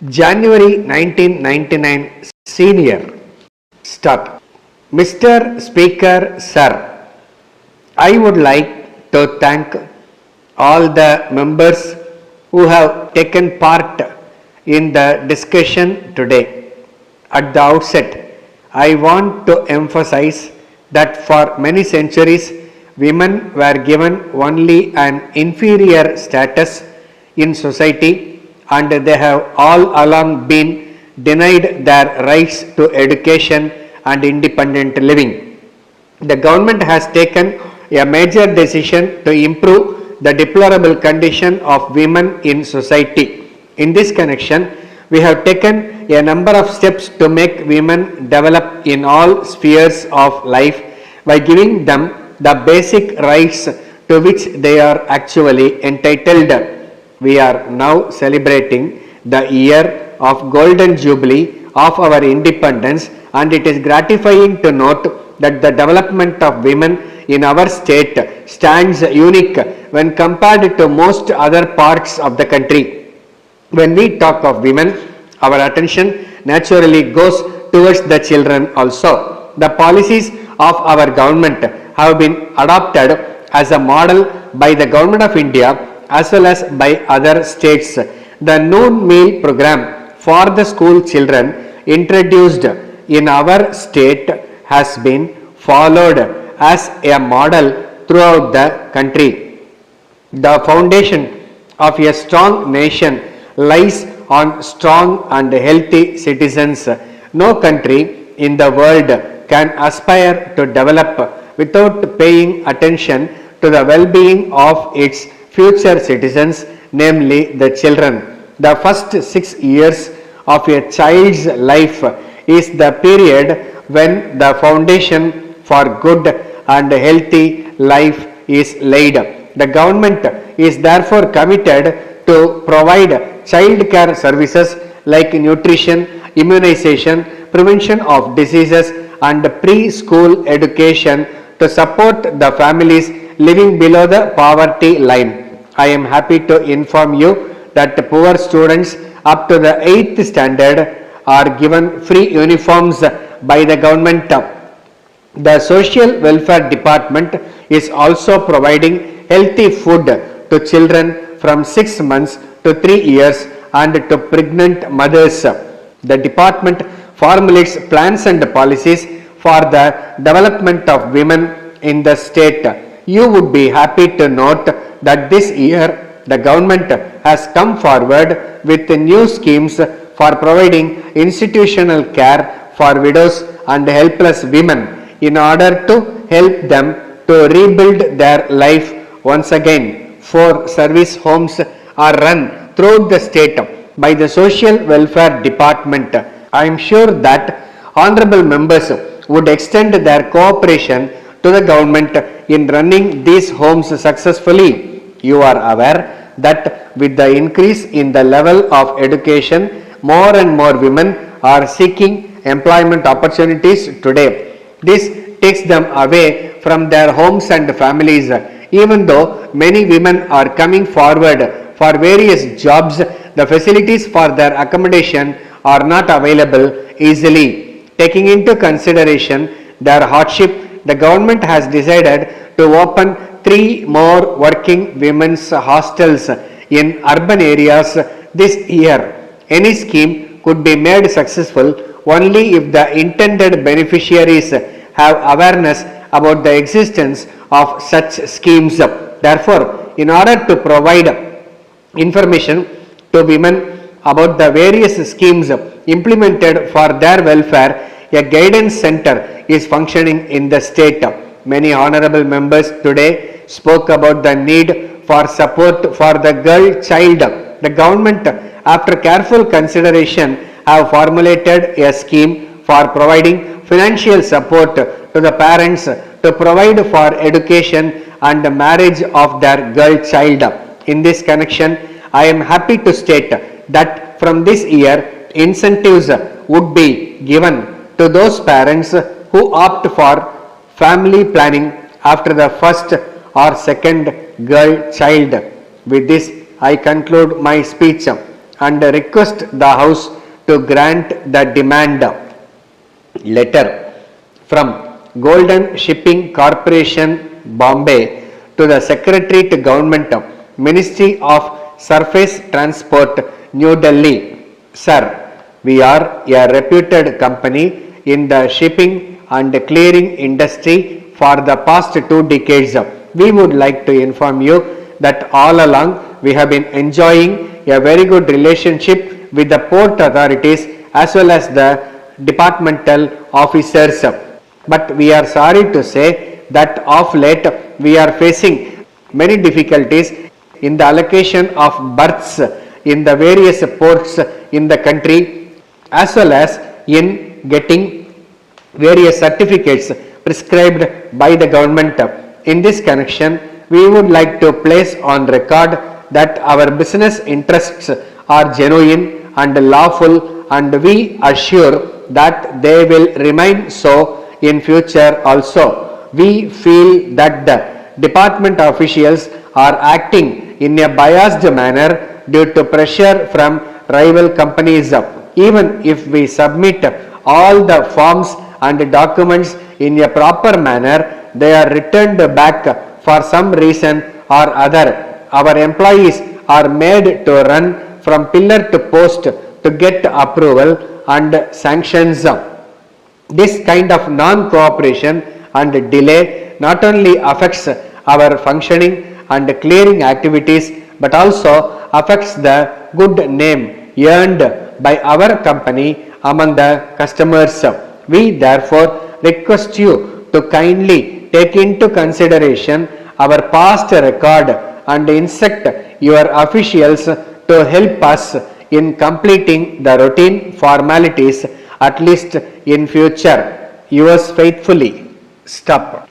January 1999 Senior Start. Mr. Speaker, Sir, I would like to thank all the members who have taken part in the discussion today. At the outset, I want to emphasize that for many centuries, women were given only an inferior status in society and they have all along been denied their rights to education and independent living. The government has taken a major decision to improve the deplorable condition of women in society. In this connection, we have taken a number of steps to make women develop in all spheres of life by giving them the basic rights to which they are actually entitled. We are now celebrating the year of Golden Jubilee of our independence, and it is gratifying to note that the development of women in our state stands unique when compared to most other parts of the country. When we talk of women, our attention naturally goes towards the children also. The policies of our government have been adopted as a model by the Government of India as well as by other states. The noon meal program for the school children introduced in our state has been followed as a model throughout the country. The foundation of a strong nation lies on strong and healthy citizens. No country in the world can aspire to develop without paying attention to the well-being of its future citizens, namely the children. The first 6 years of a child's life is the period when the foundation for good and healthy life is laid. The government is therefore committed to provide child care services like nutrition, immunization, prevention of diseases and preschool education to support the families living below the poverty line. I am happy to inform you that poor students up to the 8th standard are given free uniforms by the government. The Social Welfare Department is also providing healthy food to children from 6 months to 3 years and to pregnant mothers. The department formulates plans and policies for the development of women in the state. You would be happy to note that this year the government has come forward with new schemes for providing institutional care for widows and helpless women in order to help them to rebuild their life once again. 4 service homes are run throughout the state by the Social Welfare Department. I am sure that honorable members would extend their cooperation to the government in running these homes successfully. You are aware that with the increase in the level of education, more and more women are seeking employment opportunities today. This takes them away from their homes and families. Even though many women are coming forward for various jobs, the facilities for their accommodation are not available easily. Taking into consideration their hardship, the government has decided to open 3 more working women's hostels in urban areas this year. Any scheme could be made successful only if the intended beneficiaries have awareness about the existence of such schemes. Therefore, in order to provide information to women about the various schemes implemented for their welfare, a guidance center is functioning in the state. Many honorable members today spoke about the need for support for the girl child. The government, after careful consideration, have formulated a scheme for providing financial support to the parents to provide for education and marriage of their girl child. In this connection, I am happy to state that from this year, incentives would be given to those parents who opt for family planning after the first or second girl child. With this, I conclude my speech. and request the House to grant the demand letter from Golden Shipping Corporation, Bombay, to the Secretary to Government, Ministry of Surface Transport, New Delhi. Sir, we are a reputed company in the shipping and clearing industry for the past 2 decades. We would like to inform you that all along we have been enjoying a very good relationship with the port authorities as well as the departmental officers. But we are sorry to say that of late we are facing many difficulties in the allocation of berths in the various ports in the country as well as in getting various certificates prescribed by the government. In this connection, we would like to place on record that our business interests are genuine and lawful, and we assure that they will remain so in future also. We feel that the department officials are acting in a biased manner due to pressure from rival companies. Even if we submit all the forms and documents in a proper manner, they are returned back for some reason or other. Our employees are made to run from pillar to post to get approval and sanctions. This kind of non-cooperation and delay not only affects our functioning and clearing activities but also affects the good name earned by our company among the customers. We therefore request you to kindly take into consideration our past record and instruct your officials to help us in completing the routine formalities at least in future. Yours faithfully, Stop.